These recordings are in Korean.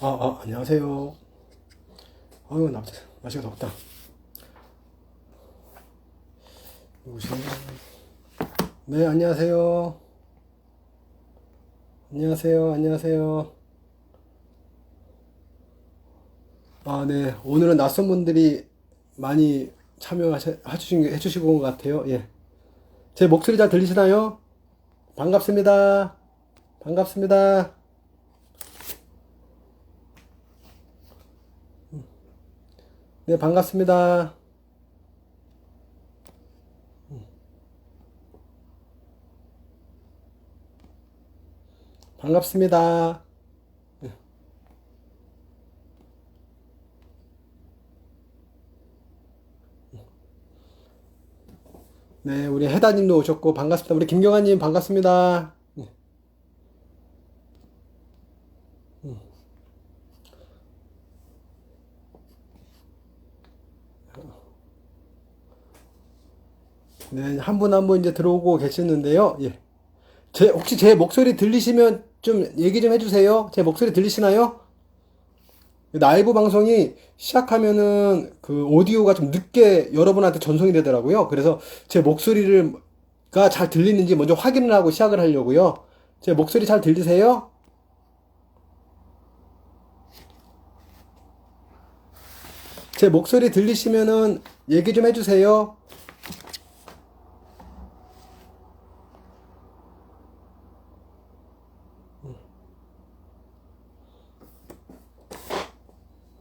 안녕하세요. 아유, 날씨가 덥다. 누구시냐? 네, 안녕하세요. 안녕하세요. 네. 오늘은 낯선 분들이 많이 해주시고 온 것 같아요. 예. 제 목소리 잘 들리시나요? 반갑습니다. 반갑습니다. 네, 반갑습니다. 반갑습니다. 네, 우리 해다님도 오셨고, 반갑습니다. 우리 김경아님, 반갑습니다. 네, 한 분 한 분 이제 들어오고 계시는데요. 예. 혹시 제 목소리 들리시면 좀 얘기 좀 해주세요. 제 목소리 들리시나요? 라이브 방송이 시작하면은 그 오디오가 좀 늦게 여러분한테 전송이 되더라고요. 그래서 제 목소리가 잘 들리는지 먼저 확인을 하고 시작을 하려고요. 제 목소리 잘 들리세요? 제 목소리 들리시면은 얘기 좀 해주세요.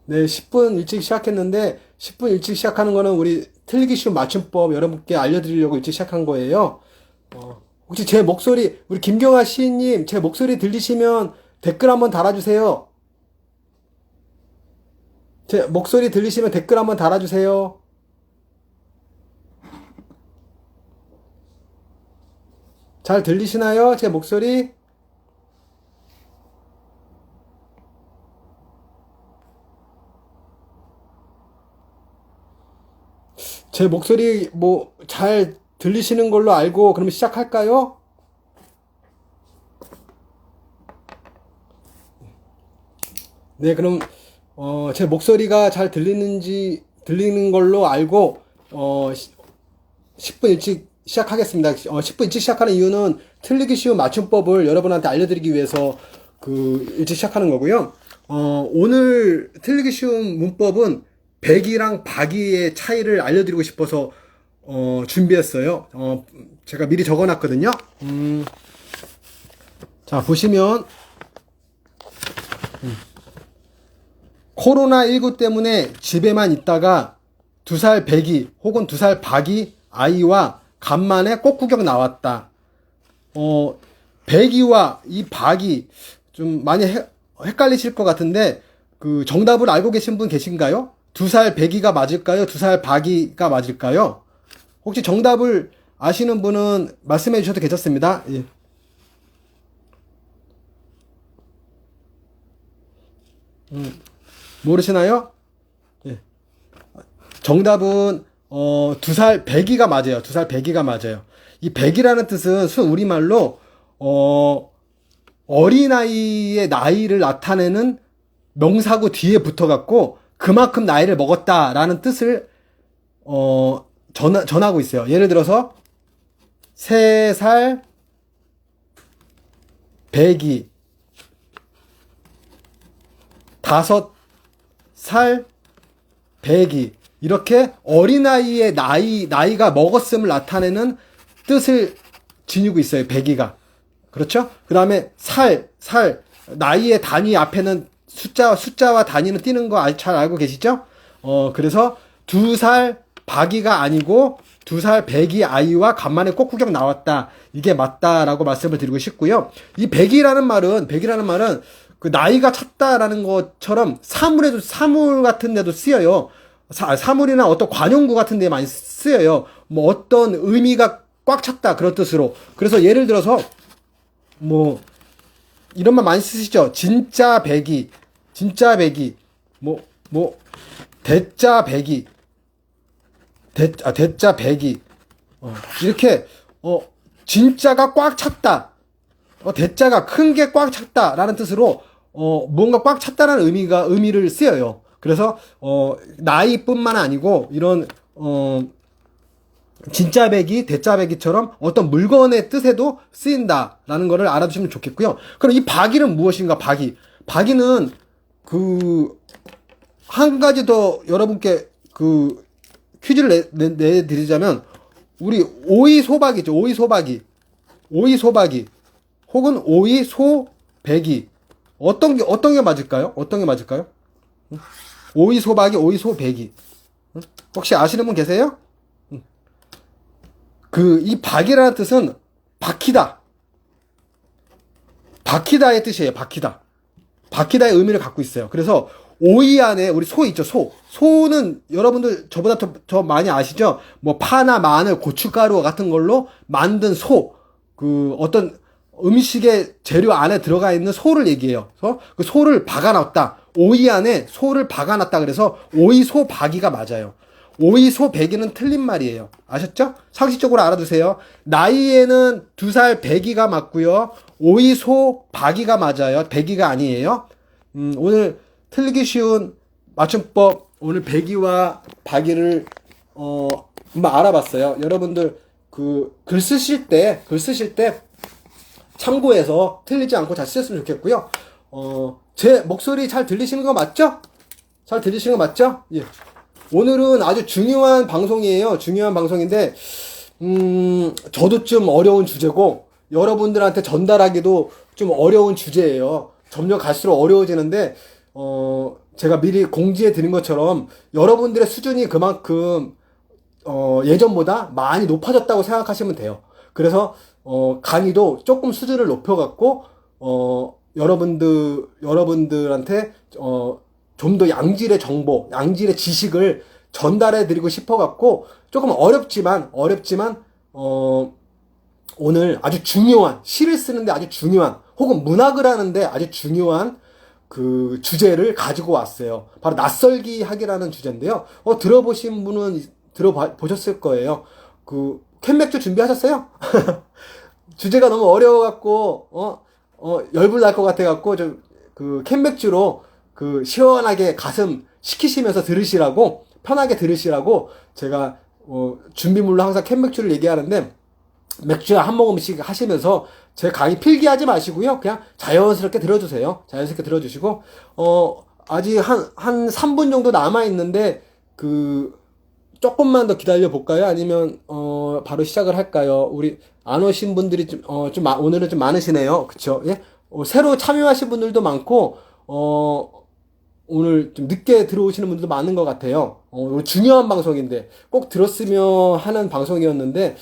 네, 10분 일찍 시작했는데 10분 일찍 시작하는 거는 우리 틀기 쉬운 맞춤법 여러분께 알려드리려고 일찍 시작한 거예요. 혹시 제 목소리, 우리 김경아 시인님, 제 목소리 들리시면 댓글 한번 달아주세요. 제 목소리 들리시면 댓글 한번 달아주세요. 잘 들리시나요? 제 목소리? 제 목소리 뭐 잘 들리시는 걸로 알고 그러면 시작할까요? 네, 그럼 제 목소리가 잘 들리는 걸로 알고 10분 일찍 시작하겠습니다. 10분 일찍 시작하는 이유는 틀리기 쉬운 맞춤법을 여러분한테 알려드리기 위해서 일찍 시작하는 거고요. 오늘 틀리기 쉬운 문법은 백이랑 박이의 차이를 알려드리고 싶어서 준비했어요. 제가 미리 적어놨거든요. 자, 보시면 코로나19 때문에 집에만 있다가 2살 배기 혹은 2살 박이 아이와 간만에 꽃구경 나왔다. 배기와 이 박이 좀 많이 헷갈리실 것 같은데 그 정답을 알고 계신 분 계신가요? 2살 배기가 맞을까요? 2살 박이가 맞을까요? 혹시 정답을 아시는 분은 말씀해 주셔도 괜찮습니다. 예. 모르시나요? 예. 정답은 2살 배기가 맞아요. 2살 배기가 맞아요. 이 배기라는 뜻은 순 우리말로 어린아이의 나이를 나타내는 명사구 뒤에 붙어갖고 그만큼 나이를 먹었다라는 뜻을 전하고 있어요. 예를 들어서 3살 배기, 5살 배기, 이렇게 어린아이의 나이가 먹었음을 나타내는 뜻을 지니고 있어요. 배기가. 그렇죠? 그 다음에 나이의 단위 앞에는 숫자와 단위는 띄는 거 잘 알고 계시죠? 그래서 2살 박이가 아니고 2살 배기 아이와 간만에 꽃구경 나왔다. 이게 맞다라고 말씀을 드리고 싶고요. 이 배기라는 말은 그 나이가 찼다라는 것처럼 사물 같은 데도 쓰여요. 사물이나 어떤 관용구 같은 데 많이 쓰여요. 뭐 어떤 의미가 꽉 찼다 그런 뜻으로. 그래서 예를 들어서 뭐 이런 말 많이 쓰시죠. 진짜 배기, 대짜 배기, 대짜 배기. 이렇게 진짜가 꽉 찼다. 대자가 큰 게 꽉 찼다라는 뜻으로 뭔가 꽉 찼다는 의미를 쓰여요. 그래서, 나이뿐만 아니고, 이런, 진짜배기, 대짜배기처럼 어떤 물건의 뜻에도 쓰인다라는 거를 알아두시면 좋겠고요. 그럼 이 박이는 무엇인가, 박이. 박이는, 한 가지 더 여러분께 퀴즈를 내드리자면, 우리 오이소박이죠. 오이소박이. 혹은 오이소배기. 어떤 게 맞을까요? 오이소박이, 오이소배기. 혹시 아시는 분 계세요? 이 박이라는 뜻은 박히다. 박히다의 뜻이에요. 박히다의 의미를 갖고 있어요. 그래서 오이 안에 우리 소 있죠. 소는 여러분들 저보다 더 많이 아시죠? 뭐 파나 마늘, 고춧가루 같은 걸로 만든 소. 어떤 음식의 재료 안에 들어가 있는 소를 얘기해요. 그래서 그 소를 박아놨다. 오이 안에 소를 박아놨다. 그래서 오이소박이가 맞아요. 오이소배기는 틀린 말이에요. 아셨죠? 상식적으로 알아두세요. 나이에는 2살 배기가 맞고요. 오이소박이가 맞아요. 배기가 아니에요. 오늘 틀리기 쉬운 맞춤법, 오늘 배기와 박이를 한번 알아봤어요. 여러분들 글 쓰실 때 참고해서 틀리지 않고 잘 쓰셨으면 좋겠고요. 제 목소리 잘 들리시는 거 맞죠? 예. 오늘은 아주 중요한 방송이에요. 중요한 방송인데, 저도 좀 어려운 주제고, 여러분들한테 전달하기도 좀 어려운 주제예요. 점점 갈수록 어려워지는데, 제가 미리 공지해 드린 것처럼, 여러분들의 수준이 그만큼, 예전보다 많이 높아졌다고 생각하시면 돼요. 그래서, 강의도 조금 수준을 높여갖고, 여러분들한테, 좀 더 양질의 정보, 양질의 지식을 전달해 드리고 싶어 갖고 조금 어렵지만 오늘 아주 중요한, 시를 쓰는데 아주 중요한, 혹은 문학을 하는데 아주 중요한 주제를 가지고 왔어요. 바로 낯설기 학이라는 주제인데요. 들어보신 분은 들어보셨을 거예요. 캔맥주 준비하셨어요? 주제가 너무 어려워 갖고 열불 날 것 같아 갖고 캔맥주로 시원하게 가슴 식히시면서 편하게 들으시라고 제가 준비물로 항상 캔맥주를 얘기하는데, 맥주 한 모금씩 하시면서 제 강의 필기하지 마시고요. 그냥 자연스럽게 들어주세요. 자연스럽게 들어주시고, 아직 한 3분 정도 남아있는데, 조금만 더 기다려 볼까요? 아니면, 바로 시작을 할까요? 우리, 안 오신 분들이 오늘은 좀 많으시네요. 그쵸? 예? 새로 참여하신 분들도 많고, 오늘 좀 늦게 들어오시는 분들도 많은 것 같아요. 중요한 방송인데, 꼭 들었으면 하는 방송이었는데,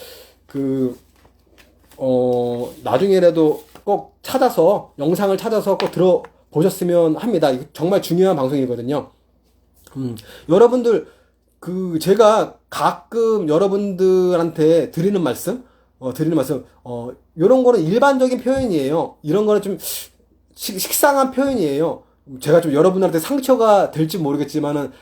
나중에라도 꼭 영상을 찾아서 꼭 들어보셨으면 합니다. 이거 정말 중요한 방송이거든요. 여러분들, 제가 가끔 여러분들한테 드리는 말씀, 요런 거는 일반적인 표현이에요. 이런 거는 좀 식상한 표현이에요. 제가 좀 여러분들한테 상처가 될지 모르겠지만은,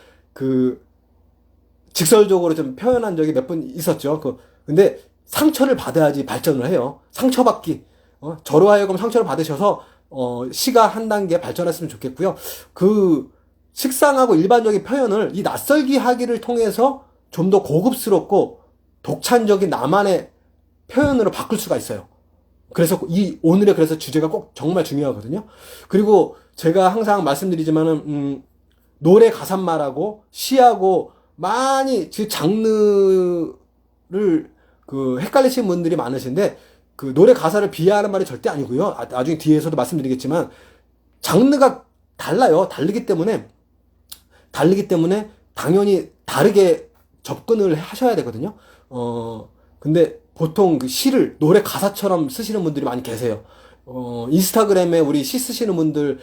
직설적으로 좀 표현한 적이 몇 번 있었죠. 근데 상처를 받아야지 발전을 해요. 상처받기. 저로 하여금 상처를 받으셔서, 시가 한 단계 발전했으면 좋겠고요. 식상하고 일반적인 표현을 이 낯설기 하기를 통해서 좀 더 고급스럽고 독창적인 나만의 표현으로 바꿀 수가 있어요. 그래서 오늘의 주제가 꼭 정말 중요하거든요. 그리고 제가 항상 말씀드리지만은, 노래 가사말하고 시하고 많이 장르를 헷갈리시는 분들이 많으신데, 노래 가사를 비하하는 말이 절대 아니고요. 나중에 뒤에서도 말씀드리겠지만, 장르가 달라요. 다르기 때문에 당연히 다르게 접근을 하셔야 되거든요. 근데 보통 시를 노래 가사처럼 쓰시는 분들이 많이 계세요. 인스타그램에 우리 시 쓰시는 분들,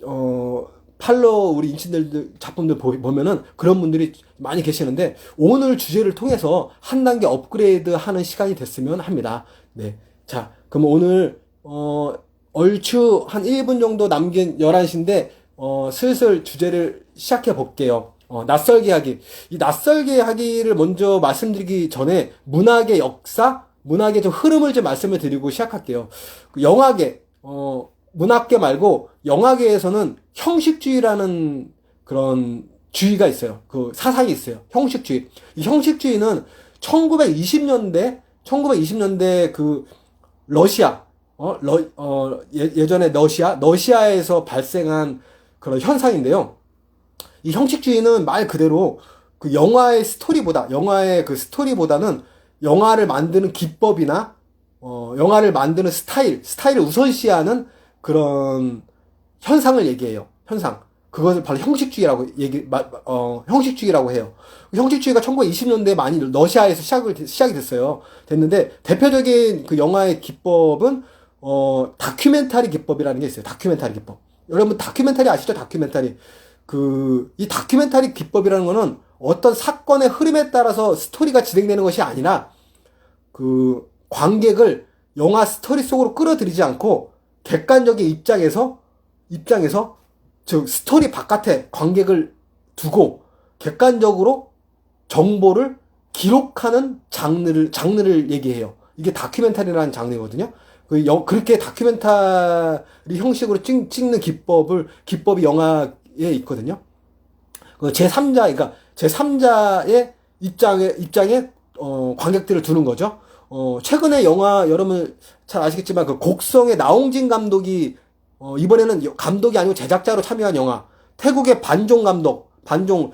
우리 인친들 작품들 보면은 그런 분들이 많이 계시는데, 오늘 주제를 통해서 한 단계 업그레이드 하는 시간이 됐으면 합니다. 네. 자, 그럼 오늘, 얼추 한 1분 정도 남긴 11시인데, 슬슬 주제를 시작해 볼게요. 낯설기 하기. 이 낯설기 하기를 먼저 말씀드리기 전에 문학의 역사, 문학의 좀 흐름을 좀 말씀을 드리고 시작할게요. 영화계, 문학계 말고 영화계에서는 형식주의라는 그런 주의가 있어요. 그 사상이 있어요. 형식주의. 이 형식주의는 1920년대 그 러시아, 예전에 러시아에서 발생한 그런 현상인데요. 이 형식주의는 말 그대로 그 영화의 스토리보다는 영화를 만드는 기법이나 영화를 만드는 스타일을 우선시하는 그런 현상을 얘기해요. 현상. 그것을 바로 형식주의라고 해요. 형식주의가 1920년대에 많이 러시아에서 시작이 됐는데, 대표적인 그 영화의 기법은, 다큐멘터리 기법이라는 게 있어요. 다큐멘터리 기법. 여러분, 다큐멘터리 아시죠? 다큐멘터리. 이 다큐멘터리 기법이라는 거는 어떤 사건의 흐름에 따라서 스토리가 진행되는 것이 아니라, 관객을 영화 스토리 속으로 끌어들이지 않고, 객관적인 입장에서 즉 스토리 바깥에 관객을 두고 객관적으로 정보를 기록하는 장르를 얘기해요. 이게 다큐멘터리라는 장르거든요. 그렇게 다큐멘터리 형식으로 찍는 기법이 영화에 있거든요. 그러니까 제3자의 입장에 관객들을 두는 거죠. 최근에 영화 여러분 잘 아시겠지만 그 곡성의 나홍진 감독이 이번에는 감독이 아니고 제작자로 참여한 영화. 태국의 반종 감독, 반종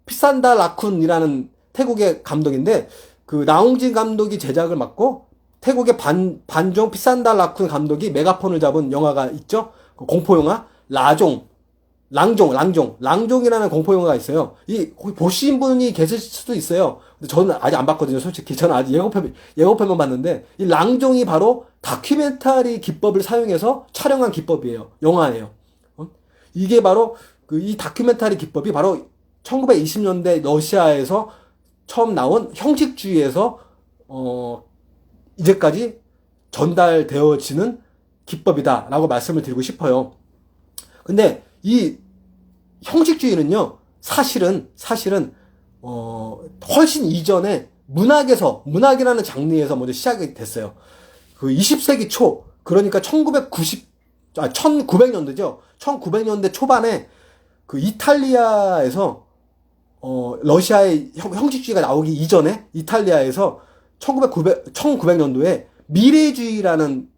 피산다 라쿤이라는 태국의 감독인데, 그 나홍진 감독이 제작을 맡고, 태국의 반종 피산다 라쿤 감독이 메가폰을 잡은 영화가 있죠? 그 공포영화, 랑종이라는 공포영화가 있어요. 거기 보신 분이 계실 수도 있어요. 근데 저는 아직 안 봤거든요, 솔직히. 저는 아직 예고편만 봤는데, 이 랑종이 바로 다큐멘터리 기법을 사용해서 촬영한 기법이에요. 영화예요. 이게 바로, 이 다큐멘터리 기법이 바로 1920년대 러시아에서 처음 나온 형식주의에서, 이제까지 전달되어지는 기법이다라고 말씀을 드리고 싶어요. 근데 이 형식주의는요, 사실은 훨씬 이전에 문학이라는 장르에서 먼저 시작이 됐어요. 그 20세기 초, 그러니까 1900년대죠. 1900년대 초반에 그 이탈리아에서 러시아의 형식주의가 나오기 이전에 이탈리아에서 1900년도에 미래주의라는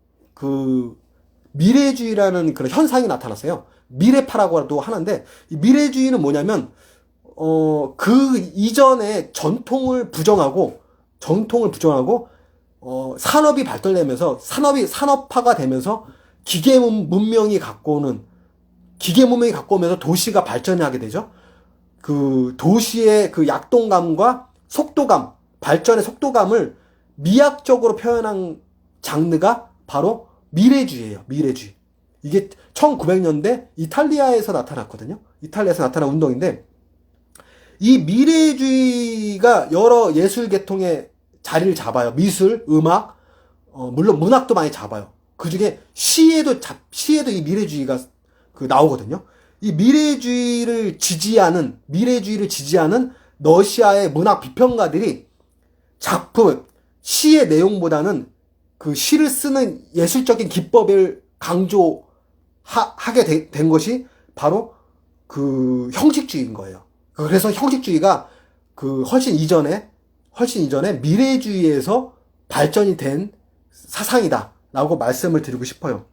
그런 현상이 나타났어요. 미래파라고도 하는데, 이 미래주의는 뭐냐면, 그 이전에 전통을 부정하고, 산업이 발달되면서, 산업화가 되면서, 기계 문명이 갖고 오면서 도시가 발전하게 되죠. 그 도시의 그 약동감과 발전의 속도감을 미학적으로 표현한 장르가 바로 미래주의예요. 미래주의. 이게 1900년대 이탈리아에서 나타났거든요. 이탈리아에서 나타난 운동인데, 이 미래주의가 여러 예술 계통의 자리를 잡아요. 미술, 음악, 물론 문학도 많이 잡아요. 그 중에 시에도 이 미래주의가 나오거든요. 이 미래주의를 지지하는 러시아의 문학 비평가들이 시의 내용보다는 그 시를 쓰는 예술적인 기법을 강조하게 된 것이 바로 그 형식주의인 거예요. 그래서 형식주의가 훨씬 이전에 미래주의에서 발전이 된 사상이다라고 말씀을 드리고 싶어요.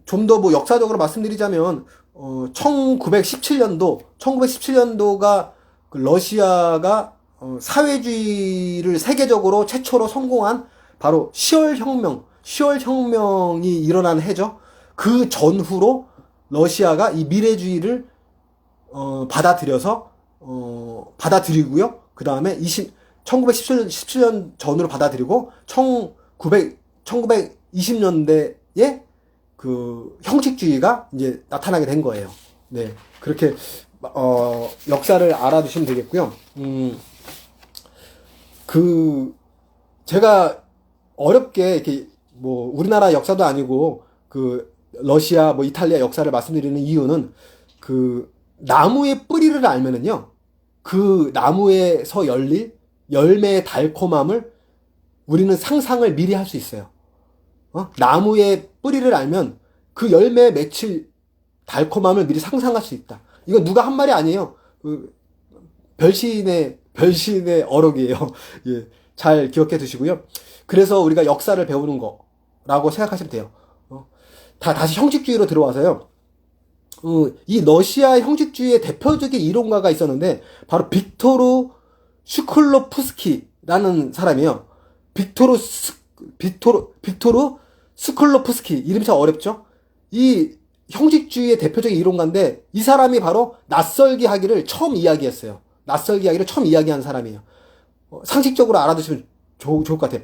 좀 더 역사적으로 말씀드리자면, 1917년도가 러시아가 사회주의를 세계적으로 최초로 성공한 바로 10월 혁명이 일어난 해죠. 그 전후로 러시아가 이 미래주의를 받아들이고요. 그 다음에 1917년 전후로 받아들이고 1920년대에 그 형식주의가 이제 나타나게 된 거예요. 네, 그렇게 역사를 알아두시면 되겠고요. 제가 어렵게 이렇게 우리나라 역사도 아니고 러시아 이탈리아 역사를 말씀드리는 이유는 나무의 뿌리를 알면은요, 그 나무에서 열릴 열매의 달콤함을 우리는 상상을 미리 할 수 있어요. 나무의 뿌리를 알면 그 열매에 맺힐 달콤함을 미리 상상할 수 있다. 이거 누가 한 말이 아니에요. 별신의 어록이에요. 예, 잘 기억해 두시고요. 그래서 우리가 역사를 배우는 거라고 생각하시면 돼요. 다시 형식주의로 들어와서요. 이 러시아 형식주의의 대표적인 이론가가 있었는데 바로 빅토르 슈클로프스키라는 사람이에요. 빅토르 스클로프스키, 이름이 참 어렵죠? 이 형식주의의 대표적인 이론가인데 이 사람이 바로 낯설기 하기를 처음 이야기했어요. 낯설기 하기를 처음 이야기한 사람이에요. 상식적으로 알아두시면 좋을 것 같아요.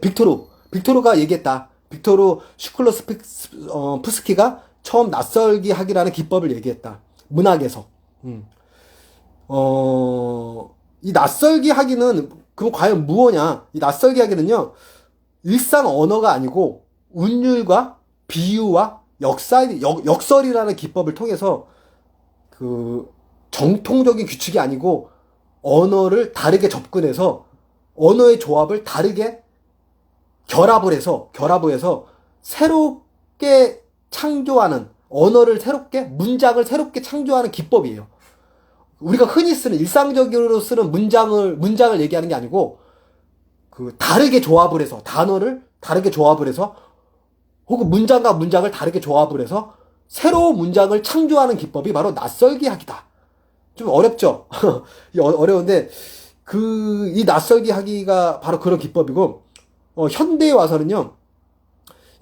빅토르가 얘기했다. 빅토르 슈클로프스키가 처음 낯설기 하기라는 기법을 얘기했다. 문학에서. 이 낯설기 하기는 그럼 과연 무엇냐? 이 낯설기 하기는요, 일상 언어가 아니고 운율과 비유와 역설이라는 기법을 통해서 그 정통적인 규칙이 아니고 언어를 다르게 접근해서 언어의 조합을 다르게 결합을 해서 새롭게 창조하는, 언어를 새롭게, 문장을 새롭게 창조하는 기법이에요. 우리가 흔히 쓰는, 일상적으로 쓰는 문장을 얘기하는 게 아니고 다르게 조합을 해서, 단어를 다르게 조합을 해서, 혹은 문장과 문장을 다르게 조합을 해서 새로운 문장을 창조하는 기법이 바로 낯설기 하기다. 좀 어렵죠? 어려운데 이 낯설기 하기가 바로 그런 기법이고, 현대에 와서는요,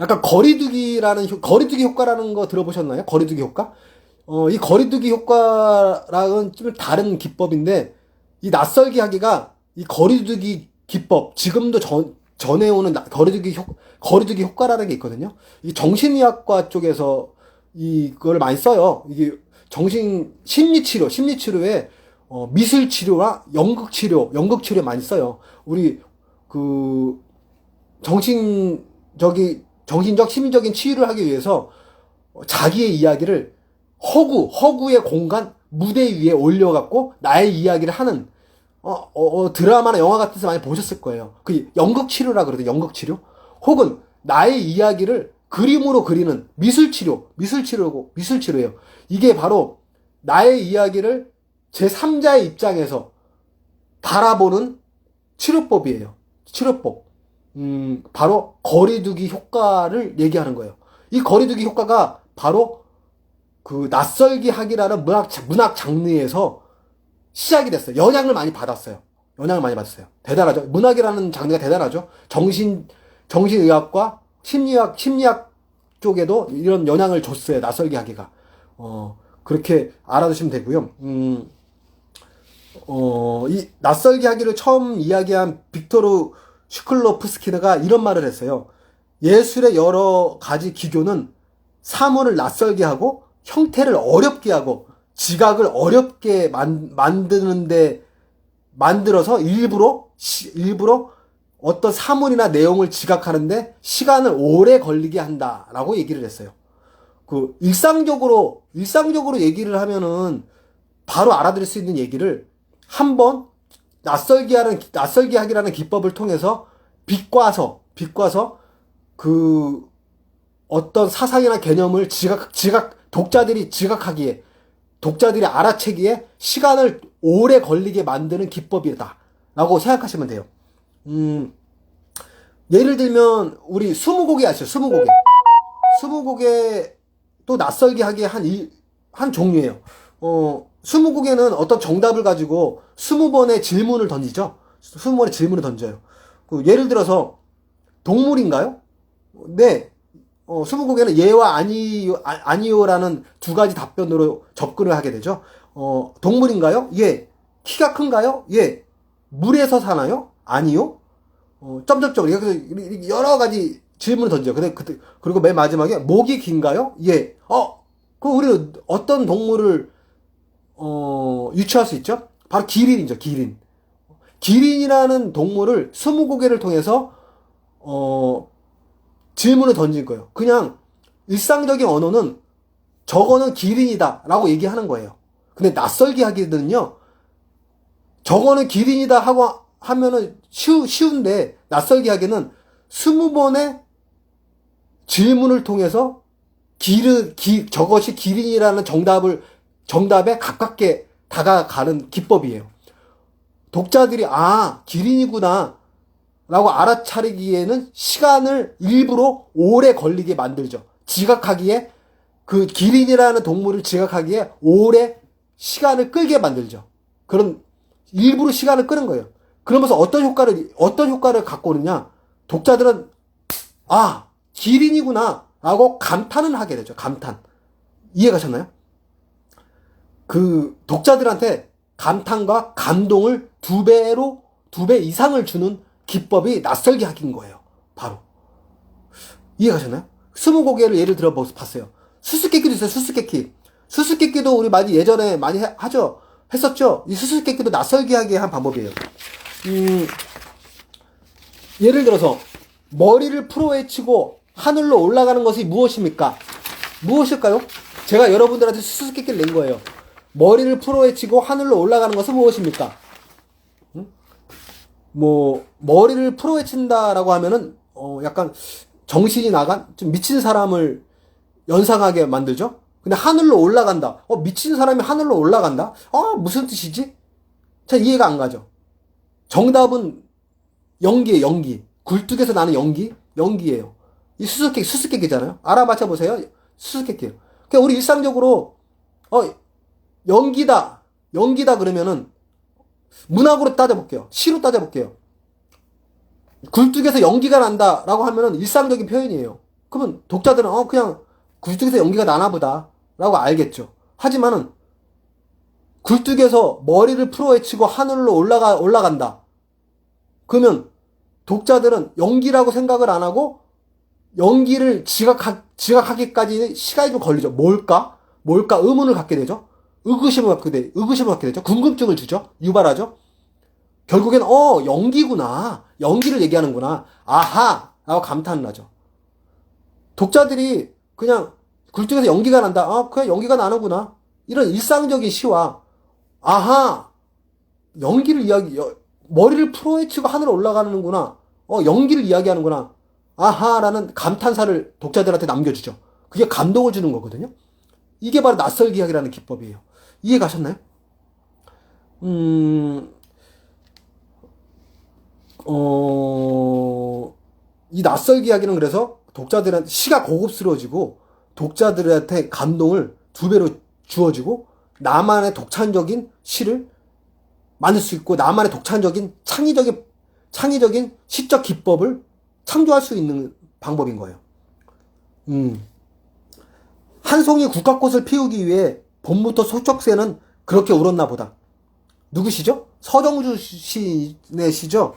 약간 거리두기 효과라는 거 들어보셨나요? 거리두기 효과? 이 거리두기 효과랑은 좀 다른 기법인데, 이 낯설기 하기가 이 거리두기 기법, 지금도 전해오는 거리두기 효과라는 게 있거든요. 이 정신의학과 쪽에서 이걸 많이 써요. 이게 심리치료에 미술치료와 연극치료에 많이 써요. 우리 정신적, 심리적인 치유를 하기 위해서 자기의 이야기를 허구의 공간, 무대 위에 올려갖고 나의 이야기를 하는, 드라마나 영화 같은 데서 많이 보셨을 거예요. 그 연극치료라 그러거든요. 연극치료. 혹은 나의 이야기를 그림으로 그리는 미술치료예요. 이게 바로 나의 이야기를 제3자의 입장에서 바라보는 치료법이에요. 치료법. 바로 거리두기 효과를 얘기하는 거예요. 이 거리두기 효과가 바로 그 낯설기 하기라는 문학 장르에서 시작이 됐어요. 영향을 많이 받았어요. 대단하죠. 문학이라는 장르가 대단하죠. 정신의학과 심리학 쪽에도 이런 영향을 줬어요. 낯설기 하기가. 그렇게 알아두시면 되고요. 이 낯설기 하기를 처음 이야기한 빅토르 슈클로프스키가 이런 말을 했어요. 예술의 여러 가지 기교는 사물을 낯설게 하고 형태를 어렵게 하고 지각을 어렵게 만들어서 일부러 어떤 사물이나 내용을 지각하는데 시간을 오래 걸리게 한다라고 얘기를 했어요. 일상적으로 얘기를 하면은 바로 알아들을 수 있는 얘기를 한번 낯설기 하기라는 기법을 통해서 비꼬아서 어떤 사상이나 개념을 독자들이 알아채기에 시간을 오래 걸리게 만드는 기법이다라고 생각하시면 돼요. 예를 들면 우리 스무고개 아시죠? 스무고개 또 낯설기 하기의 한 종류예요. 스무고개는 어떤 정답을 가지고 20번의 질문을 던지죠. 20번의 질문을 던져요. 예를 들어서 동물인가요? 네. 스무고개는 예와 아니요라는 두 가지 답변으로 접근을 하게 되죠. 동물인가요? 예. 키가 큰가요? 예. 물에서 사나요? 아니요. 점점점 이렇게 여러 가지 질문을 던져요. 그리고 맨 마지막에 목이 긴가요? 예. 우리는 어떤 동물을 유추할 수 있죠? 바로 기린이죠. 기린이라는 동물을 스무고개를 통해서 질문을 던진 거예요. 그냥 일상적인 언어는 저거는 기린이다 라고 얘기하는 거예요. 근데 낯설기 하기는요, 저거는 기린이다 하면은 쉬운데 낯설기 하기는 20번의 질문을 통해서 저것이 기린이라는 정답에 가깝게 다가가는 기법이에요. 독자들이 기린이구나 라고 알아차리기에는 시간을 일부러 오래 걸리게 만들죠. 지각하기에, 그 기린이라는 동물을 지각하기에 오래 시간을 끌게 만들죠. 그런 일부러 시간을 끄는 거예요. 그러면서 어떤 효과를 갖고 오느냐? 독자들은 기린이구나 라고 감탄은 하게 되죠. 감탄. 이해가셨나요? 그 독자들한테 감탄과 감동을 두 배 이상을 주는 기법이 낯설게 하긴 거예요. 바로. 이해가셨나요? 스무고개를 예를 들어 봤어요. 수수께끼도 있어요. 수수께끼도 우리 예전에 많이 했었죠. 이 수수께끼도 낯설게 하게 한 방법이에요. 예를 들어서 머리를 풀어헤치고 하늘로 올라가는 것이 무엇입니까? 무엇일까요? 제가 여러분들한테 수수께끼를 낸 거예요. 머리를 풀어헤치고 하늘로 올라가는 것은 무엇입니까? 머리를 풀어헤친다라고 하면은 약간 정신이 나간 좀 미친 사람을 연상하게 만들죠. 근데 하늘로 올라간다. 미친 사람이 하늘로 올라간다? 무슨 뜻이지? 잘 이해가 안 가죠. 정답은 연기예요. 연기. 굴뚝에서 나는 연기예요. 이 수수께끼잖아요. 알아맞혀 보세요. 수수께끼예요. 그러니까 우리 일상적으로 연기다 그러면은 문학으로 따져볼게요. 시로 따져볼게요. 굴뚝에서 연기가 난다라고 하면은 일상적인 표현이에요. 그러면 독자들은 그냥 굴뚝에서 연기가 나나 보다 라고 알겠죠. 하지만은 굴뚝에서 머리를 풀어헤치고 하늘로 올라간다. 그러면 독자들은 연기라고 생각을 안 하고 연기를 지각하기까지 시간이 좀 걸리죠. 뭘까? 의문을 갖게 되죠. 의구심을 갖게 되죠. 궁금증을 주죠. 유발하죠. 결국엔 연기구나. 연기를 얘기하는구나. 아하! 라고 감탄을 하죠. 독자들이 그냥 굴뚝에서 연기가 난다. 그냥 연기가 나는구나. 이런 일상적인 시와 아하! 머리를 풀어헤치고 하늘로 올라가는구나. 연기를 이야기하는구나. 아하라는 감탄사를 독자들한테 남겨주죠. 그게 감동을 주는 거거든요. 이게 바로 낯설기 이야기라는 기법이에요. 이해 가셨나요? 이 낯설기 이야기는 그래서 독자들한테 시가 고급스러워지고 독자들한테 감동을 두 배로 주어지고 나만의 독창적인 시를 만들 수 있고 나만의 독창적인 창의적인 시적 기법을 창조할 수 있는 방법인 거예요. 한 송이 국화꽃을 피우기 위해 봄부터 소쩍새는 그렇게 울었나 보다. 누구시죠? 서정주 시인의 시죠.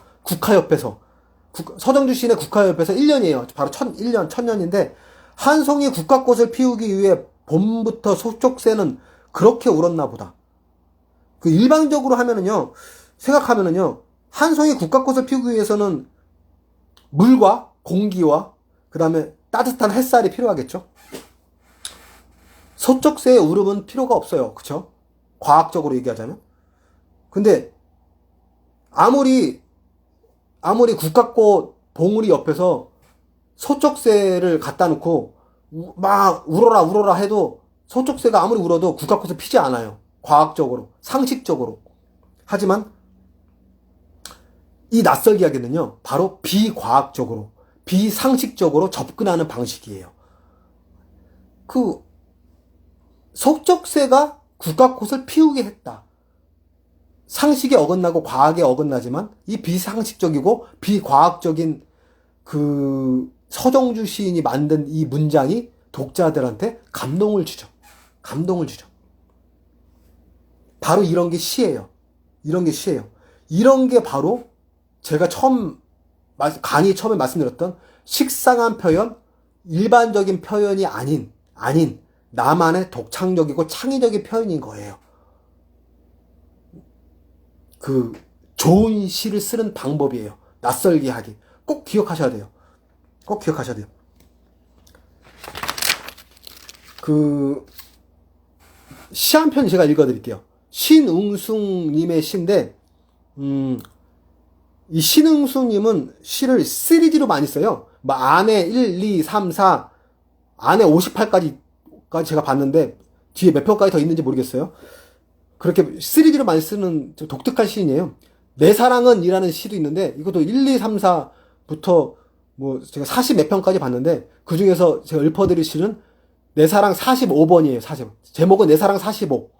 서정주 시인의 국화옆에서 1년이에요. 바로 1000년인데 한 송이 국화꽃을 피우기 위해 봄부터 소쩍새는 그렇게 울었나 보다. 일반적으로 생각하면은요, 한 송이 국화꽃을 피우기 위해서는 물과 공기와 그 다음에 따뜻한 햇살이 필요하겠죠? 소쩍새의 울음은 필요가 없어요. 그쵸? 과학적으로 얘기하자면. 근데, 아무리 국화꽃 봉우리 옆에서 소쩍새를 갖다 놓고, 막 울어라 해도 소쩍새가 아무리 울어도 국화꽃을 피지 않아요. 과학적으로, 상식적으로. 하지만 이 낯설기 이야기는요, 바로 비과학적으로, 비상식적으로 접근하는 방식이에요. 소쩍새가 국화꽃을 피우게 했다. 상식에 어긋나고 과학에 어긋나지만 이 비상식적이고 비과학적인 서정주 시인이 만든 이 문장이 독자들한테 감동을 주죠. 바로 이런 게 시예요. 이런 게 바로 제가 강의 처음에 말씀드렸던 식상한 표현, 일반적인 표현이 아닌 나만의 독창적이고 창의적인 표현인 거예요. 좋은 시를 쓰는 방법이에요. 낯설게 하기. 꼭 기억하셔야 돼요. 시 한 편 제가 읽어드릴게요. 신응숙님의 시인데, 이 신응숙님은 시를 시리즈로 많이 써요. 뭐 안에 1, 2, 3, 4, 안에 58까지 제가 봤는데 뒤에 몇 편까지 더 있는지 모르겠어요. 그렇게 3D로 많이 쓰는 좀 독특한 시인이에요. 내 사랑은 이라는 시도 있는데 이것도 1, 2, 3, 4부터 뭐 제가 40 몇 편까지 봤는데 그 중에서 제가 읊어드릴 시는 내 사랑 45번이에요. 45. 제목은 내 사랑 45.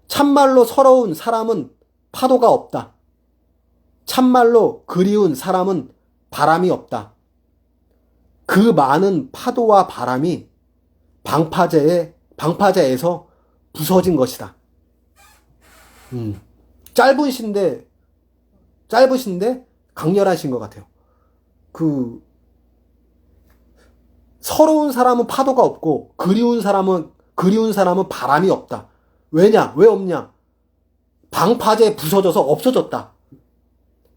참말로 서러운 사람은 파도가 없다. 참말로 그리운 사람은 바람이 없다. 그 많은 파도와 바람이 방파제에서 부서진 것이다. 짧은 시인데 강렬한 시인 것 같아요. 서러운 사람은 파도가 없고 그리운 사람은 바람이 없다. 왜냐? 왜 없냐? 방파제에 부서져서 없어졌다.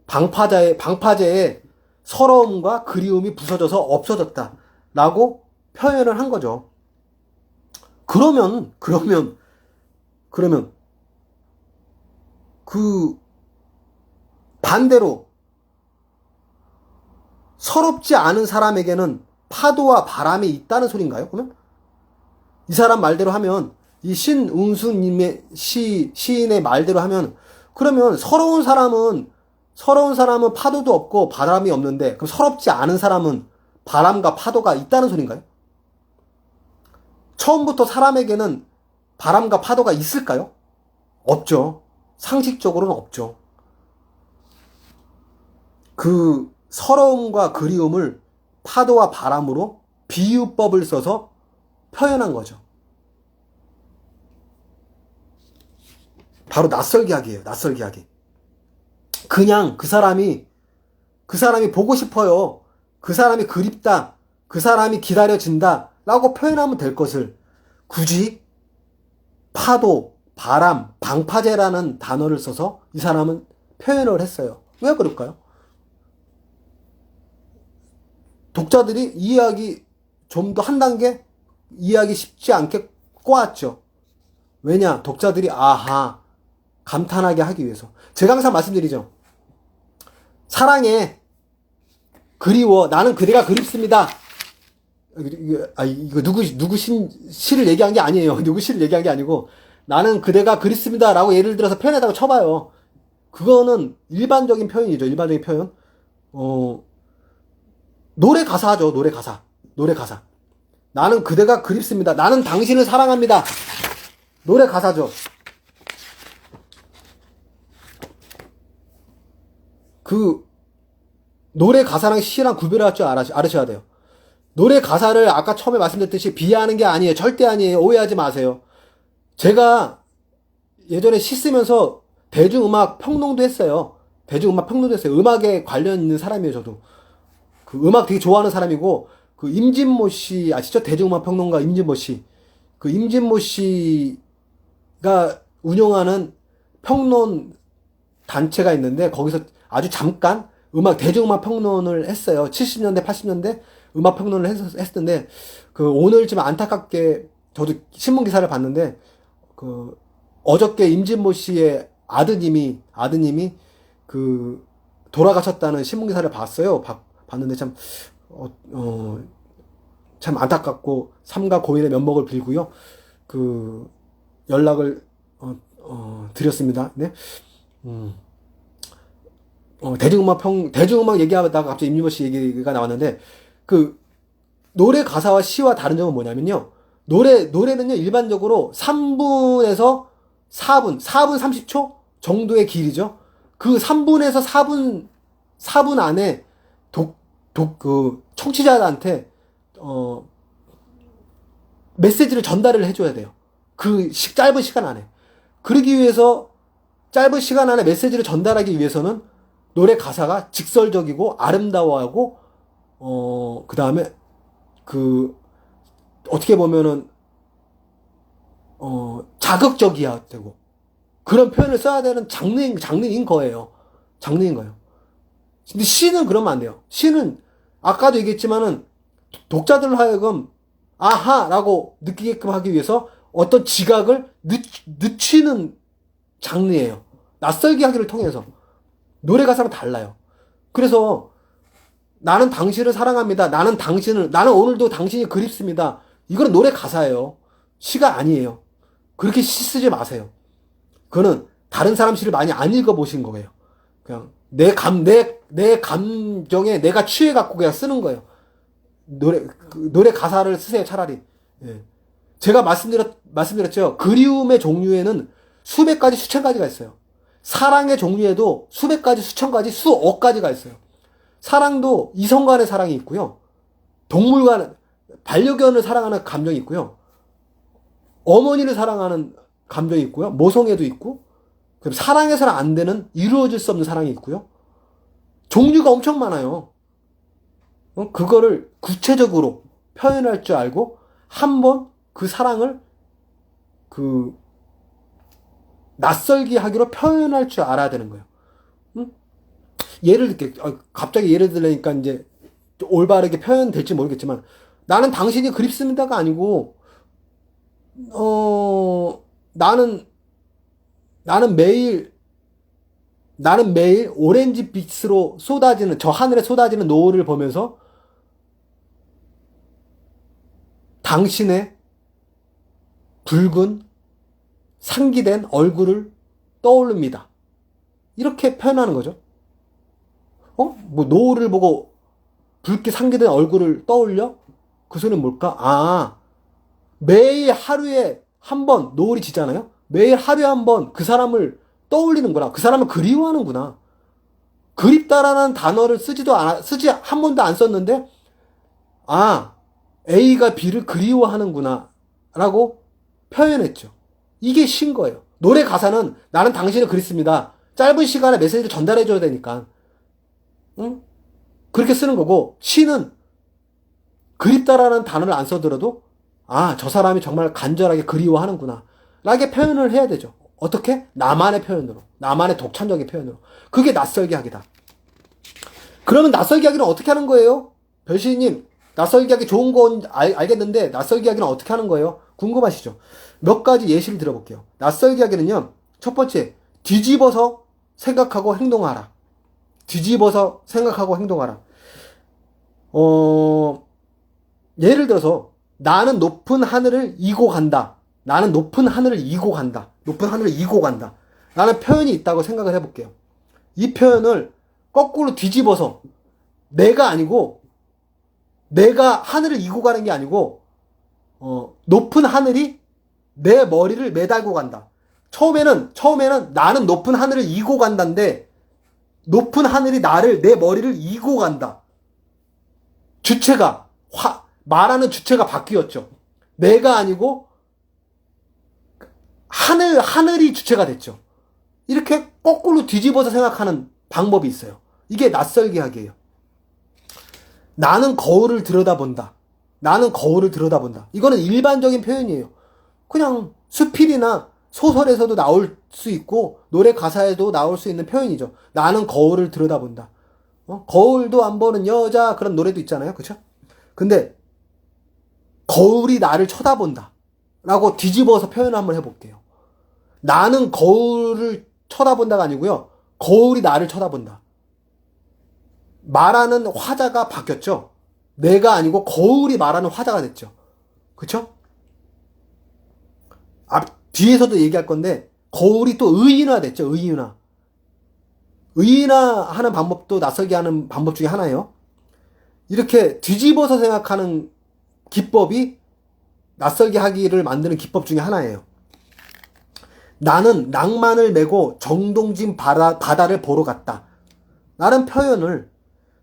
방파제에 서러움과 그리움이 부서져서 없어졌다. 라고 표현을 한 거죠. 그러면 반대로 서럽지 않은 사람에게는 파도와 바람이 있다는 소린가요? 그러면 이 사람 말대로 하면 이 신웅수님의 시인의 말대로 하면 그러면 서러운 사람은 파도도 없고 바람이 없는데 그럼 서럽지 않은 사람은 바람과 파도가 있다는 소린가요? 처음부터 사람에게는 바람과 파도가 있을까요? 없죠. 상식적으로는 없죠. 그 서러움과 그리움을 파도와 바람으로 비유법을 써서 표현한 거죠. 바로 낯설기하기예요. 낯설기하기. 그냥 그 사람이 보고 싶어요. 그 사람이 그립다. 그 사람이 기다려진다. 라고 표현하면 될 것을 굳이 파도, 바람, 방파제라는 단어를 써서 이 사람은 표현을 했어요. 왜 그럴까요? 독자들이 이해하기 좀 더 한 단계 이해하기 쉽지 않게 꼬았죠. 왜냐? 독자들이 아하 감탄하게 하기 위해서. 제가 항상 말씀드리죠. 사랑해. 그리워. 나는 그대가 그립습니다. 이거 누구 시를 얘기한 게 아니에요. 누구 시를 얘기한 게 아니고 나는 그대가 그립습니다. 라고 예를 들어서 표현했다고 쳐봐요. 그거는 일반적인 표현이죠. 일반적인 표현. 노래 가사죠. 노래 가사. 나는 그대가 그립습니다. 나는 당신을 사랑합니다. 노래 가사죠. 그 노래 가사랑 시랑 구별할 줄 알으셔야 돼요. 노래 가사를 아까 처음에 말씀드렸듯이 비하하는 게 아니에요. 절대 아니에요. 오해하지 마세요. 제가 예전에 시 쓰면서 대중음악 평론도 했어요. 음악에 관련 있는 사람이에요. 저도 그 음악 되게 좋아하는 사람이고 그 임진모 씨 아시죠? 대중음악 평론가 임진모 씨. 그 임진모 씨가 운영하는 평론 단체가 있는데 거기서 아주 잠깐 대중음악 평론을 했어요. 70년대, 80년대 음악 평론을 했었는데 그 오늘 좀 안타깝게 저도 신문 기사를 봤는데 그 어저께 임진모 씨의 아드님이 그 돌아가셨다는 신문 기사를 봤어요. 봤는데 참 참 안타깝고 삼가 고인의 면목을 빌고요. 그 연락을 드렸습니다. 네. 대중음악 얘기하다가 갑자기 임진모 씨 얘기가 나왔는데 그 노래 가사와 시와 다른 점은 뭐냐면요. 노래는요 일반적으로 3분에서 4분 30초 정도의 길이죠. 그 3분에서 4분 안에 그 청취자들한테 메시지를 전달을 해줘야 돼요. 그 짧은 시간 안에. 그러기 위해서 짧은 시간 안에 메시지를 전달하기 위해서는 노래 가사가 직설적이고 아름다워하고 그 다음에 어떻게 보면은 자극적이어야 되고 그런 표현을 써야 되는 장르인 거예요. 근데 시는 그러면 안 돼요. 시는 아까도 얘기했지만은 독자들로 하여금 아하라고 느끼게끔 하기 위해서 어떤 지각을 늦추는 장르예요. 낯설게 하기를 통해서. 노래 가사랑 달라요. 그래서 나는 당신을 사랑합니다. 나는 오늘도 당신이 그립습니다. 이건 노래 가사예요. 시가 아니에요. 그렇게 시 쓰지 마세요. 그거는 다른 사람 시를 많이 안 읽어보신 거예요. 그냥 내 감정에 내가 취해갖고 그냥 쓰는 거예요. 노래 가사를 쓰세요, 차라리. 예. 제가 말씀드렸죠. 그리움의 종류에는 수백 가지, 수천 가지가 있어요. 사랑의 종류에도 수백 가지, 수천 가지, 수억 가지가 있어요. 사랑도 이성 간의 사랑이 있고요. 동물 간, 반려견을 사랑하는 감정이 있고요. 어머니를 사랑하는 감정이 있고요. 모성애도 있고, 그럼 사랑해서는 안 되는 이루어질 수 없는 사랑이 있고요. 종류가 엄청 많아요. 그거를 구체적으로 표현할 줄 알고 한번 그 사랑을 낯설게 하기로 표현할 줄 알아야 되는 거예요. 응? 갑자기 예를 들으니까 이제 올바르게 표현될지 모르겠지만, 나는 당신이 그립습니다가 아니고, 나는 매일 오렌지 빛으로 저 하늘에 쏟아지는 노을을 보면서 당신의 붉은 상기된 얼굴을 떠올립니다. 이렇게 표현하는 거죠. 노을을 보고 붉게 상기된 얼굴을 떠올려? 그 소리는 뭘까? 매일 하루에 한 번 노을이 지잖아요? 매일 하루에 한 번 그 사람을 떠올리는구나. 그 사람을 그리워하는구나. 그립다라는 단어를 쓰지 한 번도 안 썼는데, A가 B를 그리워하는구나. 라고 표현했죠. 이게 시인 거예요. 노래 가사는 나는 당신을 그립습니다. 짧은 시간에 메시지를 전달해줘야 되니까. 응? 그렇게 쓰는 거고, 시는 그립다라는 단어를 안 써더라도, 저 사람이 정말 간절하게 그리워하는구나. 라게 표현을 해야 되죠. 어떻게? 나만의 표현으로. 나만의 독창적인 표현으로. 그게 낯설게 하기다. 그러면 낯설게 하기는 어떻게 하는 거예요? 별시님, 낯설게 하기 좋은 건 알겠는데, 낯설게 하기는 어떻게 하는 거예요? 궁금하시죠? 몇 가지 예시를 들어볼게요. 낯설게 하기는요, 첫 번째, 뒤집어서 생각하고 행동하라. 뒤집어서 생각하고 행동하라. 예를 들어서, 나는 높은 하늘을 이고 간다. 나는 높은 하늘을 이고 간다. 높은 하늘을 이고 간다. 라는 표현이 있다고 생각을 해볼게요. 이 표현을 거꾸로 뒤집어서 내가 하늘을 이고 가는 게 아니고, 높은 하늘이 내 머리를 매달고 간다. 처음에는 나는 높은 하늘을 이고 간다인데, 높은 하늘이 내 머리를 이고 간다. 말하는 주체가 바뀌었죠. 내가 아니고, 하늘이 주체가 됐죠. 이렇게 거꾸로 뒤집어서 생각하는 방법이 있어요. 이게 낯설게 하기예요. 나는 거울을 들여다본다. 나는 거울을 들여다본다. 이거는 일반적인 표현이에요. 그냥 수필이나 소설에서도 나올 수 있고 노래 가사에도 나올 수 있는 표현이죠. 나는 거울을 들여다본다. 거울도 안 보는 여자, 그런 노래도 있잖아요. 그쵸? 근데 거울이 나를 쳐다본다 라고 뒤집어서 표현 한번 해볼게요. 나는 거울을 쳐다본다가 아니고요, 거울이 나를 쳐다본다. 말하는 화자가 바뀌었죠. 내가 아니고 거울이 말하는 화자가 됐죠. 그쵸? 뒤에서도 얘기할 건데, 거울이 또 의인화 됐죠. 의인화하는 방법도 낯설게 하는 방법 중에 하나예요. 이렇게 뒤집어서 생각하는 기법이 낯설게 하기를 만드는 기법 중에 하나예요. 나는 낭만을 메고 정동진 바다를 보러 갔다. 라는 표현을,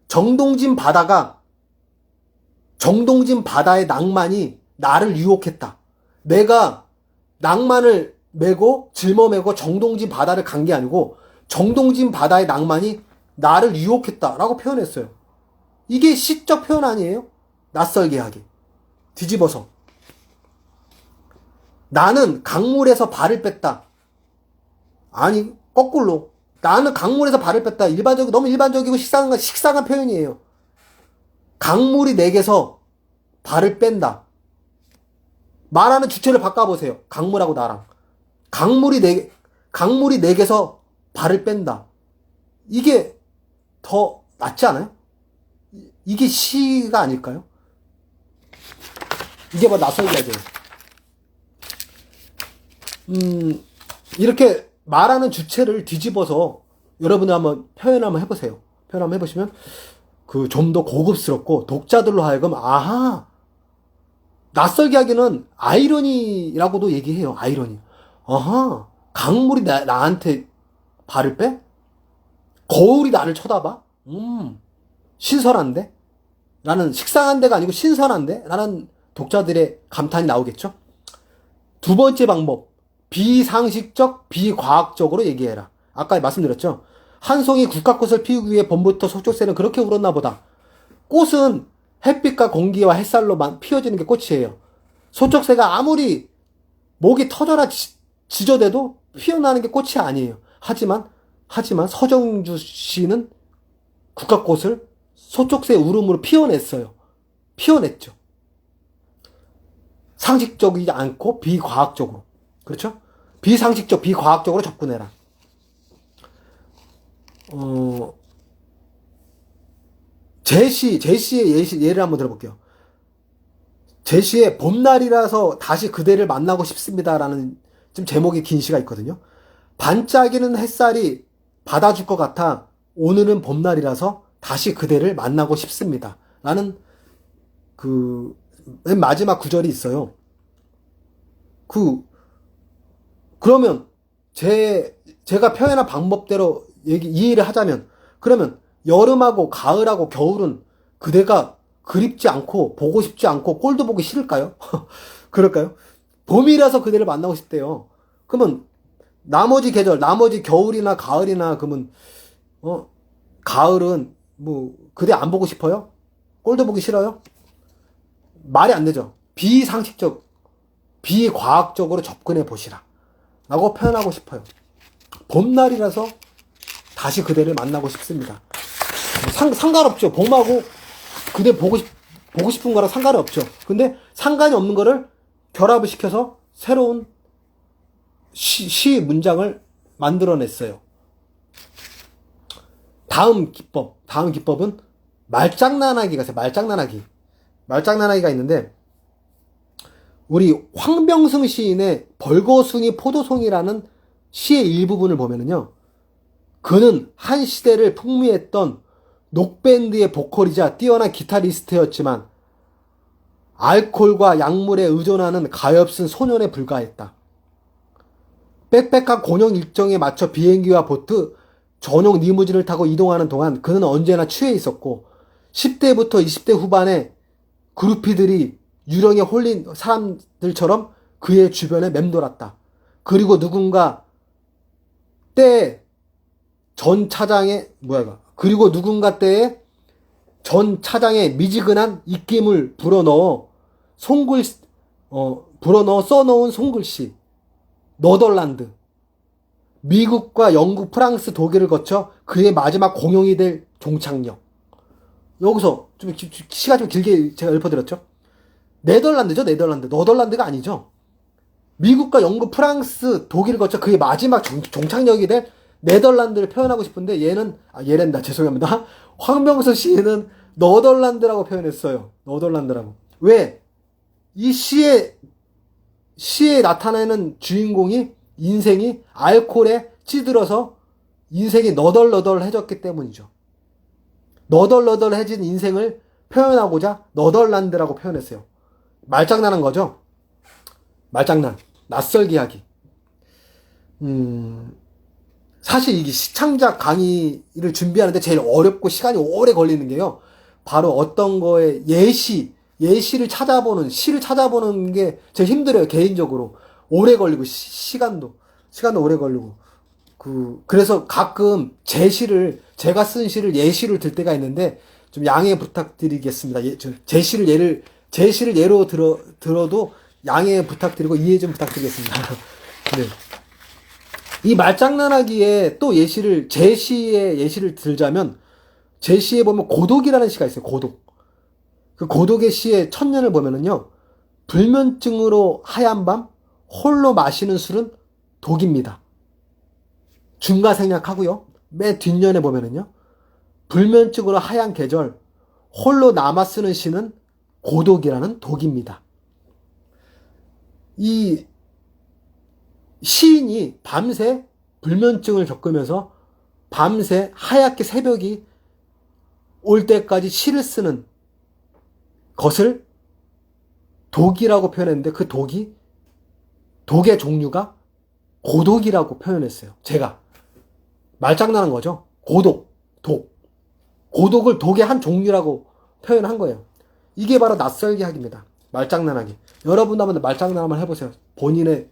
정동진 바다의 낭만이 나를 유혹했다. 내가 낭만을 메고 짊어메고 정동진 바다를 간 게 아니고 정동진 바다의 낭만이 나를 유혹했다라고 표현했어요. 이게 시적 표현 아니에요? 낯설게 하기. 뒤집어서. 나는 강물에서 발을 뺐다. 아니, 거꾸로. 나는 강물에서 발을 뺐다. 너무 일반적이고 식상한 표현이에요. 강물이 내게서 발을 뺀다. 말하는 주체를 바꿔보세요. 강물하고 나랑. 강물이 내게서 발을 뺀다. 이게 더 낫지 않아요? 이게 시가 아닐까요? 이게 뭐 낯설기하죠. 이렇게 말하는 주체를 뒤집어서 여러분이 한번 표현 한번 해보세요. 표현 한번 해보시면 좀 더 고급스럽고 독자들로 하여금 아하, 낯설게 하기는 아이러니라고도 얘기해요. 아이러니. 아하, 강물이 나한테 발을 빼? 거울이 나를 쳐다봐? 신선한데? 라는, 식상한 데가 아니고 신선한데? 라는 독자들의 감탄이 나오겠죠? 두 번째 방법, 비상식적, 비과학적으로 얘기해라. 아까 말씀드렸죠? 한 송이 국화꽃을 피우기 위해 봄부터 소쩍새는 그렇게 울었나 보다. 꽃은 햇빛과 공기와 햇살로만 피어지는 게 꽃이에요. 소쩍새가 아무리 목이 터져라 지저대도 피어나는 게 꽃이 아니에요. 하지만 서정주 씨는 국화꽃을 소쩍새의 울음으로 피워냈어요. 피워냈죠. 상식적이지 않고 비과학적으로. 그렇죠? 비상식적, 비과학적으로 접근해라. 제시의 예를 한번 들어볼게요. 제시의 봄날이라서 다시 그대를 만나고 싶습니다라는 좀 제목이 긴 시가 있거든요. 반짝이는 햇살이 받아줄 것 같아 오늘은 봄날이라서 다시 그대를 만나고 싶습니다. 라는 맨 마지막 구절이 있어요. 그러면 제가 표현한 방법대로 이해를 하자면, 그러면 여름하고 가을하고 겨울은 그대가 그립지 않고 보고 싶지 않고 꼴도 보기 싫을까요? 그럴까요? 봄이라서 그대를 만나고 싶대요. 그러면 나머지 계절, 나머지 겨울이나 가을이나 그러면 가을은 뭐 그대 안 보고 싶어요? 꼴도 보기 싫어요? 말이 안 되죠. 비상식적, 비과학적으로 접근해 보시라 라고 표현하고 싶어요. 봄날이라서 다시 그대를 만나고 싶습니다. 상관없죠. 봄하고 그대 보고 싶은 거랑 상관이 없죠. 근데 상관이 없는 거를 결합을 시켜서 새로운 시 문장을 만들어냈어요. 다음 기법은 말장난하기가 있어요. 말장난하기가 있는데, 우리 황병승 시인의 벌거숭이 포도송이라는 시의 일부분을 보면은요, 그는 한 시대를 풍미했던 녹밴드의 보컬이자 뛰어난 기타리스트였지만 알코올과 약물에 의존하는 가엾은 소년에 불과했다. 빽빽한 공연 일정에 맞춰 비행기와 보트, 전용 리무진을 타고 이동하는 동안 그는 언제나 취해 있었고 10대부터 20대 후반에 그루피들이 유령에 홀린 사람들처럼 그의 주변에 맴돌았다. 그리고 누군가 때에 전 차장의 미지근한 입김을 불어넣어 써놓은 손글씨, 너덜란드, 미국과 영국, 프랑스, 독일을 거쳐 그의 마지막 공용이 될 종착역. 여기서 좀 시가 좀 길게 제가 읊어드렸죠. 네덜란드죠, 네덜란드. 너덜란드가 아니죠. 미국과 영국, 프랑스, 독일을 거쳐 그의 마지막 종착역이 될 네덜란드를 표현하고 싶은데 얘랜다. 죄송합니다. 황병서 시인은 너덜란드라고 표현했어요. 너덜란드라고. 왜? 이 시에 나타나는 주인공이 인생이 알코올에 찌들어서 인생이 너덜너덜해졌기 때문이죠. 너덜너덜해진 인생을 표현하고자 너덜란드라고 표현했어요. 말장난한 거죠. 말장난. 낯설게 하기. 사실 이게 시창작 강의를 준비하는데 제일 어렵고 시간이 오래 걸리는 게요, 바로 어떤 거에 예시를 찾아보는, 시를 찾아보는 게 제일 힘들어요. 개인적으로 오래 걸리고 시간도 오래 걸리고 그래서 가끔 제가 쓴 시를 예시를 들 때가 있는데 좀 양해 부탁드리겠습니다. 제시를 예로 들어도 양해 부탁드리고 이해 좀 부탁드리겠습니다. 네. 이 말장난하기에 또 제시의 예시를 들자면, 제시에 보면 고독이라는 시가 있어요. 고독. 그 고독의 시의 천년을 보면은요, 불면증으로 하얀 밤, 홀로 마시는 술은 독입니다. 중가생략하고요. 맨 뒷면에 보면은요, 불면증으로 하얀 계절, 홀로 남아 쓰는 시는 고독이라는 독입니다. 이 시인이 밤새 불면증을 겪으면서 밤새 하얗게 새벽이 올 때까지 시를 쓰는 것을 독이라고 표현했는데 그 독의 종류가 고독이라고 표현했어요. 제가 말장난한 거죠. 고독, 독. 고독을 독의 한 종류라고 표현한 거예요. 이게 바로 낯설게 하기입니다. 말장난하기. 여러분도 한번 말장난 한번 해보세요. 본인의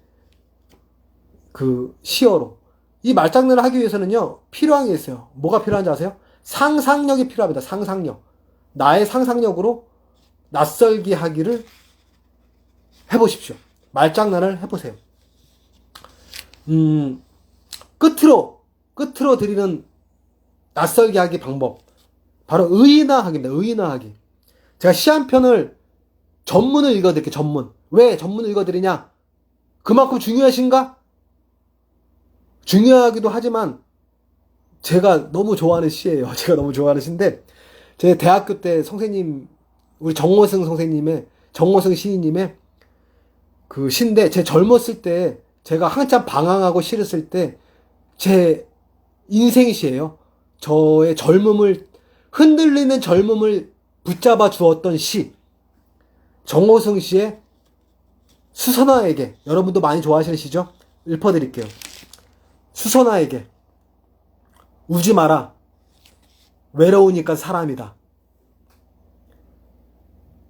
그 시어로. 이 말장난을 하기 위해서는요, 필요한 게 있어요. 뭐가 필요한지 아세요? 상상력이 필요합니다. 상상력. 나의 상상력으로 낯설게 하기를 해보십시오. 말장난을 해보세요. 끝으로 드리는 낯설게 하기 방법. 바로 의인화하기입니다. 의인화하기. 제가 시 한 편을 전문을 읽어드릴게요. 전문. 왜 전문을 읽어드리냐? 그만큼 중요하신가? 중요하기도 하지만 제가 너무 좋아하는 시예요. 제가 너무 좋아하는 시인데 제 대학교 때 선생님, 우리 정호승 선생님의, 정호승 시인님의 그 시인데, 제 젊었을 때 제가 한참 방황하고 시를 쓸 때 제 인생 시예요. 저의 젊음을, 흔들리는 젊음을 붙잡아 주었던 시, 정호승 씨의 수선화에게. 여러분도 많이 좋아하시는 시죠? 읊어드릴게요. 수선화에게. 우지 마라. 외로우니까 사람이다.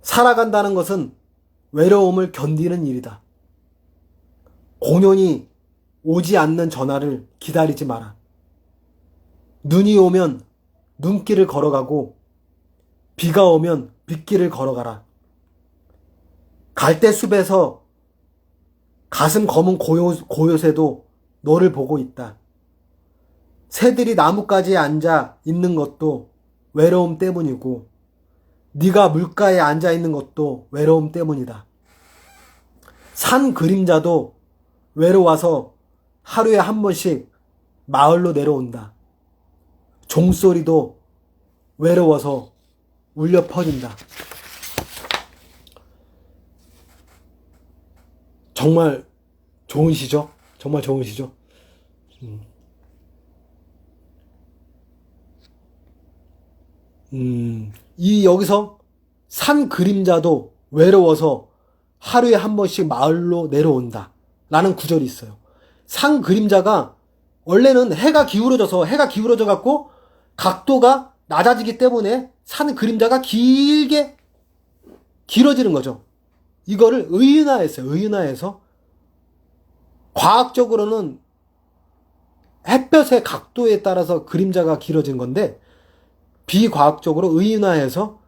살아간다는 것은 외로움을 견디는 일이다. 공연이 오지 않는 전화를 기다리지 마라. 눈이 오면 눈길을 걸어가고 비가 오면 빗길을 걸어가라. 갈대숲에서 가슴 검은 고요새도 너를 보고 있다. 새들이 나뭇가지에 앉아 있는 것도 외로움 때문이고 네가 물가에 앉아 있는 것도 외로움 때문이다. 산 그림자도 외로워서 하루에 한 번씩 마을로 내려온다. 종소리도 외로워서 울려 퍼진다. 정말 좋은 시죠? 정말 좋은 시죠? 여기서 산 그림자도 외로워서 하루에 한 번씩 마을로 내려온다 라는 구절이 있어요. 산 그림자가 원래는 해가 기울어져 갖고 각도가 낮아지기 때문에 산 그림자가 길어지는 거죠. 이거를 의인화했어요. 의인화해서 과학적으로는 햇볕의 각도에 따라서 그림자가 길어진 건데 비과학적으로 의인화해서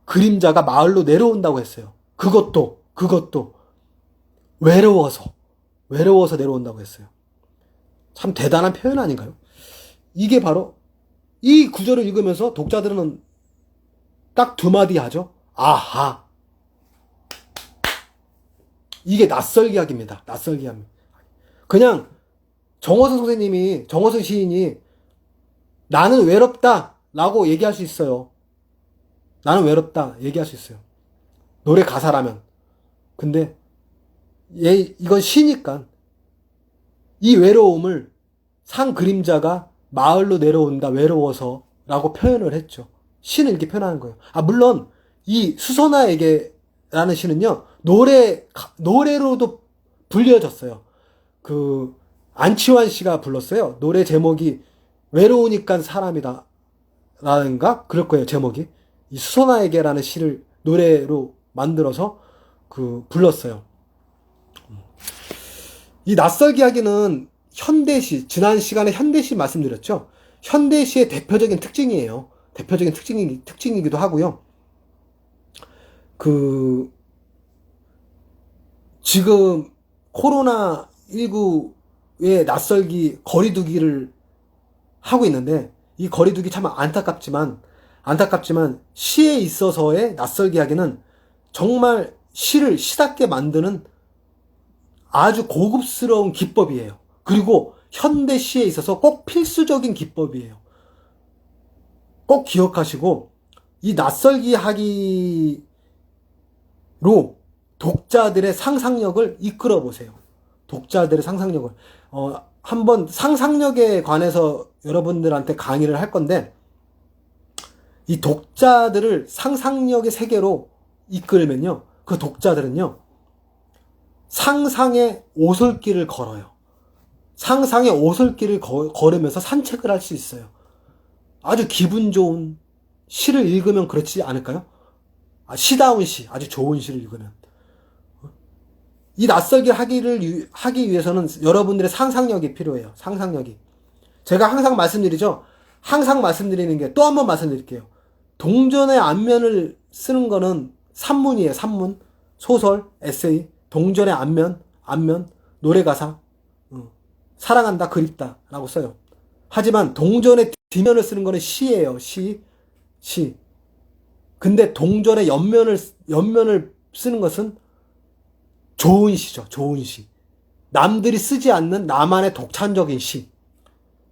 그림자가 마을로 내려온다고 했어요. 그것도 외로워서 내려온다고 했어요. 참 대단한 표현 아닌가요? 이게 바로 이 구절을 읽으면서 독자들은 딱 두 마디 하죠. 아하. 이게 낯설게 하기입니다. 낯설게 합니다. 그냥 정호승 시인이 나는 외롭다 라고 얘기할 수 있어요. 나는 외롭다 얘기할 수 있어요. 노래 가사라면. 근데 이건 시니까 이 외로움을 산 그림자가 마을로 내려온다 외로워서 라고 표현을 했죠. 시는 이렇게 표현하는 거예요. 물론 이 수선화에게 라는 시는요 노래로도 불려졌어요. 그 안치환 씨가 불렀어요. 노래 제목이 외로우니까 사람이다 라는가 그럴 거예요. 제목이 이 수선화에게라는 시를 노래로 만들어서 불렀어요. 이 낯설게 하기는 현대시, 지난 시간에 현대시 말씀드렸죠. 현대시의 대표적인 특징이에요. 대표적인 특징이기도 하고요. 지금 코로나19의 낯설기, 거리두기를 하고 있는데 이 거리두기 참 안타깝지만 시에 있어서의 낯설게 하기는 정말 시를 시답게 만드는 아주 고급스러운 기법이에요. 그리고 현대 시에 있어서 꼭 필수적인 기법이에요. 꼭 기억하시고 이 낯설기 하기로 독자들의 상상력을 이끌어 보세요. 독자들의 상상력을. 한번 상상력에 관해서 여러분들한테 강의를 할 건데, 이 독자들을 상상력의 세계로 이끌면요, 그 독자들은요, 상상의 오솔길을 걸어요. 상상의 오솔길을 걸으면서 산책을 할 수 있어요. 아주 기분 좋은 시를 읽으면 그렇지 않을까요? 시다운 시, 아주 좋은 시를 읽으면. 이 낯설기 하기 위해서는 여러분들의 상상력이 필요해요. 상상력이. 제가 항상 말씀드리죠. 항상 말씀드리는 게 또 한 번 말씀드릴게요. 동전의 앞면을 쓰는 거는 산문이에요. 산문, 소설, 에세이. 동전의 앞면, 노래가사, 사랑한다, 그립다 라고 써요. 하지만 동전의 뒷면을 쓰는 거는 시예요. 시. 근데 동전의 옆면을 쓰는 것은 좋은 시죠. 좋은 시. 남들이 쓰지 않는 나만의 독창적인 시.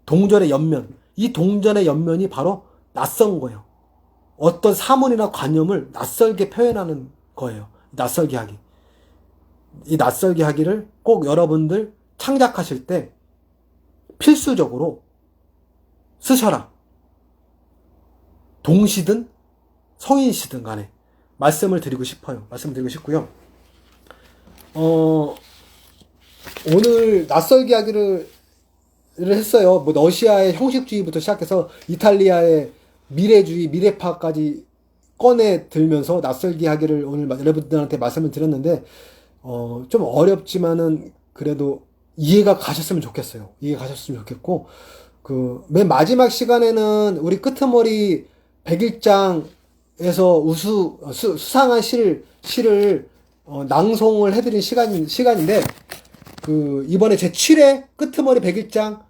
동전의 옆면. 이 동전의 옆면이 바로 낯선 거예요. 어떤 사물이나 관념을 낯설게 표현하는 거예요. 낯설게 하기. 이 낯설게 하기를 꼭 여러분들 창작하실 때 필수적으로 쓰셔라. 동시든 성인시든 간에 말씀을 드리고 싶어요. 말씀드리고 싶고요. 오늘 낯설게 하기를 했어요. 뭐 러시아의 형식주의부터 시작해서 이탈리아의 미래주의, 미래파까지 꺼내 들면서 낯설게 하기를 오늘 여러분들한테 말씀을 드렸는데, 좀 어렵지만은 그래도 이해가 가셨으면 좋겠어요. 이해가 가셨으면 좋겠고, 맨 마지막 시간에는 우리 끄트머리 101장에서 수상한 시를 낭송을 해드린 시간인데, 이번에 제 7회 끄트머리 101장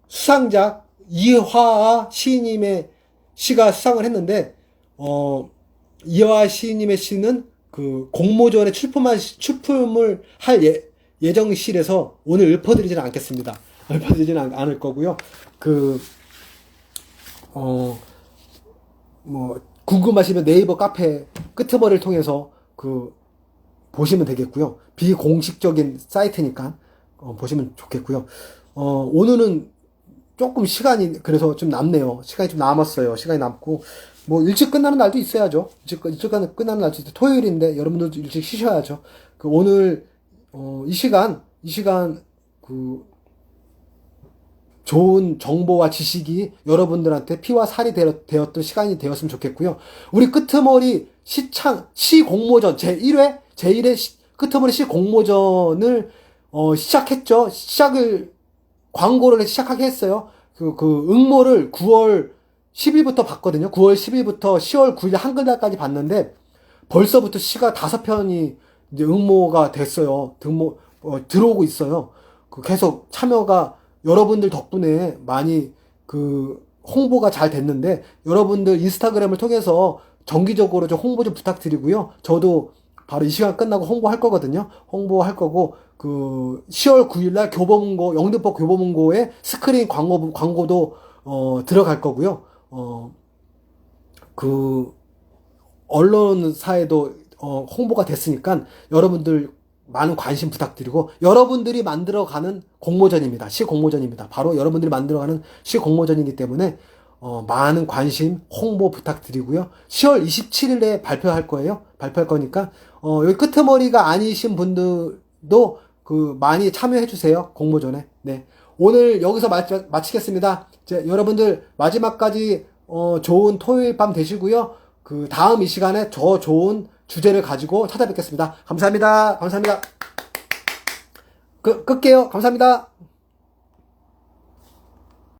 수상작 이화 시인님의 시가 수상을 했는데, 이화 시인님의 시는 공모전에 출품을 할 예정실에서 오늘 읊어드리지는 않겠습니다. 읊어드리지는 않을 거고요. 궁금하시면 네이버 카페 끄트머리를 통해서 보시면 되겠고요. 비공식적인 사이트니까 보시면 좋겠고요. 오늘은 조금 시간이 그래서 좀 남네요. 시간이 좀 남았어요. 시간이 남고 뭐 일찍 끝나는 날도 있어야죠. 일찍 끝나는 날도 있어요. 토요일인데 여러분들도 일찍 쉬셔야죠. 오늘 이 시간 좋은 정보와 지식이 여러분들한테 피와 살이 되었던 시간이 되었으면 좋겠고요. 우리 끄트머리 시 공모전 제1회 끄트머리 시 공모전을 시작했죠. 광고를 시작하게 했어요. 응모를 9월 10일부터 봤거든요. 9월 10일부터 10월 9일 한글날까지 봤는데 벌써부터 시가 5편이 이제 응모가 됐어요. 들어오고 있어요. 계속 참여가 여러분들 덕분에 많이 홍보가 잘 됐는데, 여러분들 인스타그램을 통해서 정기적으로 좀 홍보 좀 부탁드리고요. 저도 바로 이 시간 끝나고 홍보할 거거든요. 홍보할 거고, 10월 9일날 영등포 교보문고에 스크린 광고도, 들어갈 거고요. 언론사에도, 홍보가 됐으니까 여러분들 많은 관심 부탁드리고, 여러분들이 만들어가는 공모전입니다. 시 공모전입니다. 바로 여러분들이 만들어가는 시 공모전이기 때문에, 많은 관심, 홍보 부탁드리고요. 10월 27일에 발표할 거니까, 여기 끄트머리가 아니신 분들도 많이 참여해주세요. 공모전에. 네. 오늘 여기서 마치겠습니다. 여러분들 마지막까지, 좋은 토요일 밤 되시고요. 다음 이 시간에 더 좋은 주제를 가지고 찾아뵙겠습니다. 감사합니다. 끌게요. 감사합니다.